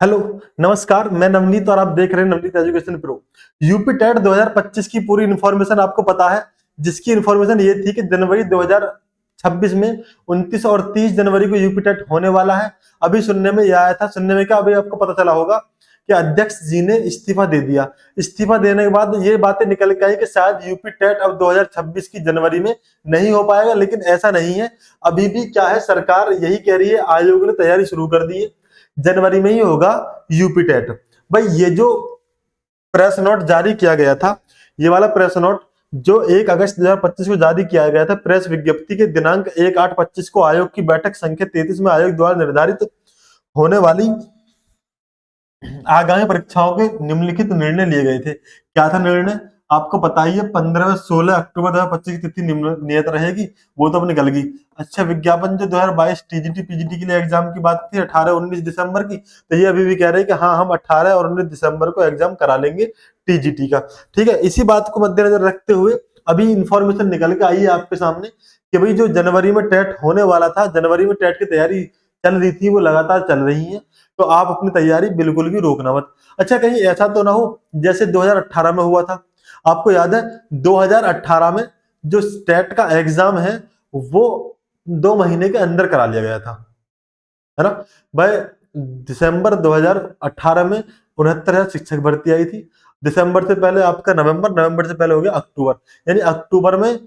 Hello, नमस्कार। मैं नवनीत और आप देख रहे हैं Navneet education pro. UP TET 2025 की पूरी इन्फॉर्मेशन आपको पता है, जिसकी इन्फॉर्मेशन ये थी कि जनवरी 2026 में 29 और 30 जनवरी को यूपी टेट होने वाला है। अभी सुनने में यह आया था, सुनने में क्या, अभी आपको पता चला होगा कि अध्यक्ष जी ने इस्तीफा दे दिया। इस्तीफा देने के बाद ये बातें निकल के आई कि शायद यूपी टेट अब 2026 की जनवरी में नहीं हो पाएगा, लेकिन ऐसा नहीं है। अभी भी क्या है, सरकार यही कह रही है, आयोग ने तैयारी शुरू कर दी है, जनवरी में ही होगा यूपी टेट। भाई ये जो प्रेस नोट जारी किया गया था, ये वाला प्रेस नोट जो 1 अगस्त 2025 को जारी किया गया था, प्रेस विज्ञप्ति के दिनांक 1/8/25 को आयोग की बैठक संख्या 33 में आयोग द्वारा निर्धारित होने वाली आगामी परीक्षाओं के निम्नलिखित निर्णय लिए गए थे। क्या था निर्णय? आपको पता ही है, 15 16 अक्टूबर 2025 की तिथि नियत रहेगी, वो तो अब निकल गई। अच्छा, विज्ञापन जो 2022 टीजीटी पीजीटी के लिए एग्जाम की बात थी 18-19 दिसंबर की, तो ये अभी भी कह रहे हैं कि हाँ, हम 18 और 19 दिसंबर को एग्जाम करा लेंगे टीजीटी का। ठीक है, इसी बात को मद्देनजर रखते हुए अभी इंफॉर्मेशन निकल के आई है आपके सामने कि भाई जो जनवरी में टेट होने वाला था, जनवरी में टेट की तैयारी चल रही थी, वो लगातार चल रही है। तो आप अपनी तैयारी बिल्कुल भी रोकना मत। अच्छा, कहीं ऐसा तो ना हो जैसे 2018 में हुआ था। आपको याद है 2018 में जो स्टेट का एग्जाम है वो 2 महीने के अंदर करा लिया गया था, है ना भाई। दिसंबर 2018 में 69,000 शिक्षक भर्ती आई थी। दिसंबर से पहले आपका नवंबर, नवंबर से पहले हो गया अक्टूबर, यानी अक्टूबर में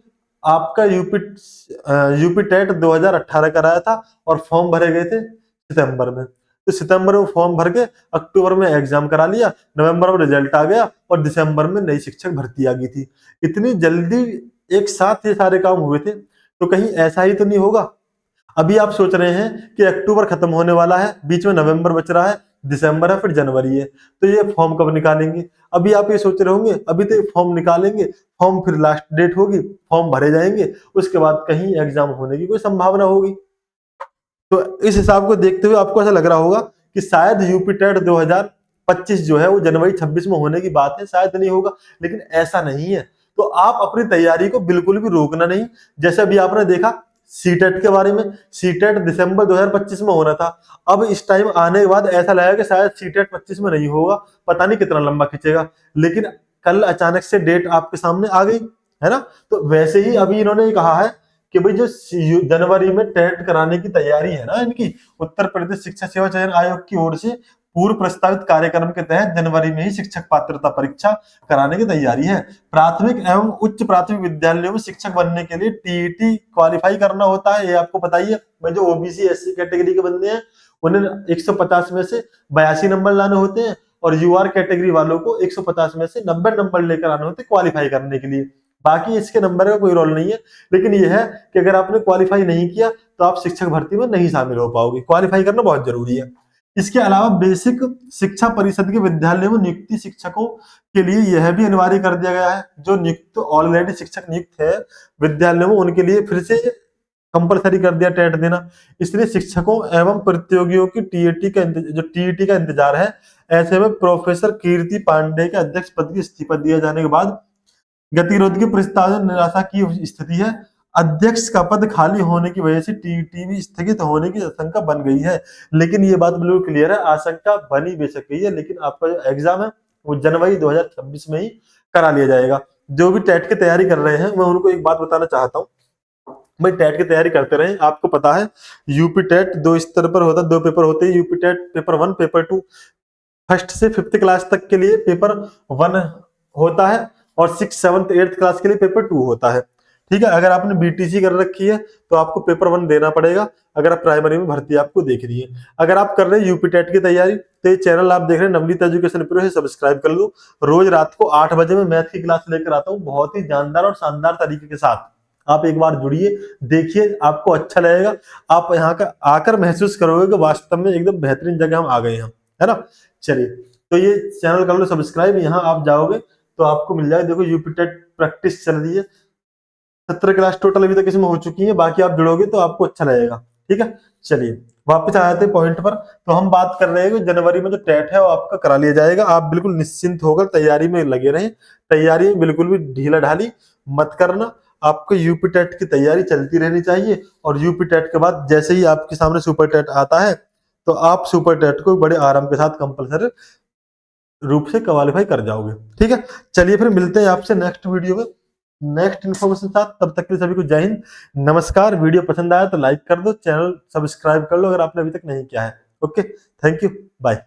आपका यूपी टेट 2018 कराया था और फॉर्म भरे गए थे सितंबर में। तो सितंबर में फॉर्म भर के अक्टूबर में एग्जाम करा लिया, नवंबर में रिजल्ट आ गया और दिसंबर में नई शिक्षक भर्ती आ गई थी। इतनी जल्दी एक साथ ये सारे काम हुए थे, तो कहीं ऐसा ही तो नहीं होगा। अभी आप सोच रहे हैं कि अक्टूबर खत्म होने वाला है, बीच में नवंबर बच रहा है, दिसंबर है, फिर जनवरी है, तो ये फॉर्म कब निकालेंगे? अभी आप ये सोच रहे होंगे अभी तो फॉर्म निकालेंगे, फॉर्म फिर लास्ट डेट होगी, फॉर्म भरे जाएंगे, उसके बाद कहीं एग्जाम होने की कोई संभावना होगी। तो इस हिसाब को देखते हुए आपको ऐसा लग रहा होगा कि शायद यूपी टेट 2025 जो है वो जनवरी 26 में होने की बात है, शायद नहीं होगा, लेकिन ऐसा नहीं है। तो आप अपनी तैयारी को बिल्कुल भी रोकना नहीं। जैसे अभी आपने देखा सीटेट के बारे में, सीटेट दिसंबर 2025 में होना था, अब इस टाइम आने के बाद ऐसा लगा कि शायद सीटेट 25 में नहीं होगा, पता नहीं कितना लंबा खींचेगा, लेकिन कल अचानक से डेट आपके सामने आ गई, है ना। तो वैसे ही अभी इन्होंने कहा है कि भाई जो जनवरी में टेट कराने की तैयारी है ना इनकी, उत्तर प्रदेश शिक्षा सेवा चयन आयोग की ओर से पूर्व प्रस्तावित कार्यक्रम के तहत जनवरी में ही शिक्षक पात्रता परीक्षा कराने की तैयारी है। प्राथमिक एवं उच्च प्राथमिक विद्यालयों में शिक्षक बनने के लिए टीईटी क्वालिफाई करना होता है, ये आपको पता ही है। भाई जो ओबीसी एससी कैटेगरी के बंदे हैं उन्हें 150 में से 82 नंबर लाने होते हैं, और यूआर कैटेगरी वालों को 150 में से 90 नंबर लेकर आने होते हैं क्वालिफाई करने के लिए। बाकी इसके नंबर का कोई रोल नहीं है, लेकिन यह है कि अगर आपने क्वालिफाई नहीं किया तो आप शिक्षक भर्ती में नहीं शामिल हो पाओगे। क्वालिफाई करना बहुत जरूरी है। इसके अलावा बेसिक शिक्षा परिषद के विद्यालयों में नियुक्ति शिक्षकों के लिए यह भी अनिवार्य कर दिया गया है, जो नियुक्त ऑलरेडी शिक्षक नियुक्त है विद्यालयों में उनके लिए फिर से कंपलसरी कर दिया टेट देना। इसलिए शिक्षकों एवं प्रतियोगियों की टीईटी का इंतजार है। ऐसे में प्रोफेसर कीर्ति पांडे के अध्यक्ष पद की इस्तीफा दिए जाने के बाद गतिरोध के प्रस्ताव में निराशा की स्थिति है। अध्यक्ष का पद खाली होने की वजह से टीईटी भी स्थगित होने की आशंका बन गई है। लेकिन ये बात बिल्कुल क्लियर है, आशंका बनी बेशक गई है, लेकिन आपका जो एग्जाम है वो जनवरी 2026 में ही करा लिया जाएगा। जो भी टेट की तैयारी कर रहे हैं मैं उनको एक बात बताना चाहता हूँ, भाई टेट की तैयारी करते रहे। आपको पता है यूपी टेट 2 स्तर पर होता है, 2 पेपर होते हैं, UP TET paper 1 paper 2। First से 5th क्लास तक के लिए पेपर 1 होता है और 6th 7th 8th क्लास के लिए पेपर 2 होता है। ठीक है, अगर आपने बीटीसी कर रखी है तो आपको पेपर 1 देना पड़ेगा, अगर आप प्राइमरी में भर्ती आपको देखनी है। अगर आप कर रहे हैं यूपी टेट की तैयारी तो ये चैनल आप देख रहे हैं नवनीत एजुकेशन प्रो है, सब्सक्राइब कर लो। रोज रात को 8 बजे मैं मैथ की क्लास लेकर आता हूँ, बहुत ही जानदार और शानदार तरीके के साथ। आप एक बार जुड़िए, देखिए, आपको अच्छा लगेगा। आप यहाँ का आकर महसूस करोगे कि वास्तव में एकदम बेहतरीन जगह हम आ गए हैं, है ना। चलिए, तो ये चैनल कर लो सब्सक्राइब। यहाँ आप जाओगे तो आपको मिल जाएगा, देखो यूपी टेट प्रैक्टिस चल रही है, 17 क्लास टोटल अभी तक इसमें हो चुकी है, बाकी आप जुड़ोगे तो आपको अच्छा लगेगा। ठीक है, चलिए वापस आ जाते हैं पॉइंट पर। तो हम बात कर रहे हैं कि जनवरी में जो टेट है वो आपका करा लिया जाएगा। आप बिल्कुल निश्चिंत होकर तैयारी में लगे रहें, तैयारी में बिल्कुल भी ढीला ढाली मत करना। आपको यूपी टेट की तैयारी चलती रहनी चाहिए, और यूपी टेट के बाद जैसे ही आपके सामने सुपर टेट आता है तो आप सुपर टेट को बड़े आराम के साथ कंपल्सरी रूप से क्वालिफाई कर जाओगे। ठीक है, चलिए फिर मिलते हैं आपसे नेक्स्ट वीडियो में नेक्स्ट इन्फॉर्मेशन के साथ। तब तक के लिए सभी को जय हिंद, नमस्कार। वीडियो पसंद आया तो लाइक कर दो, चैनल सब्सक्राइब कर लो अगर आपने अभी तक नहीं किया है। Okay, thank you, bye.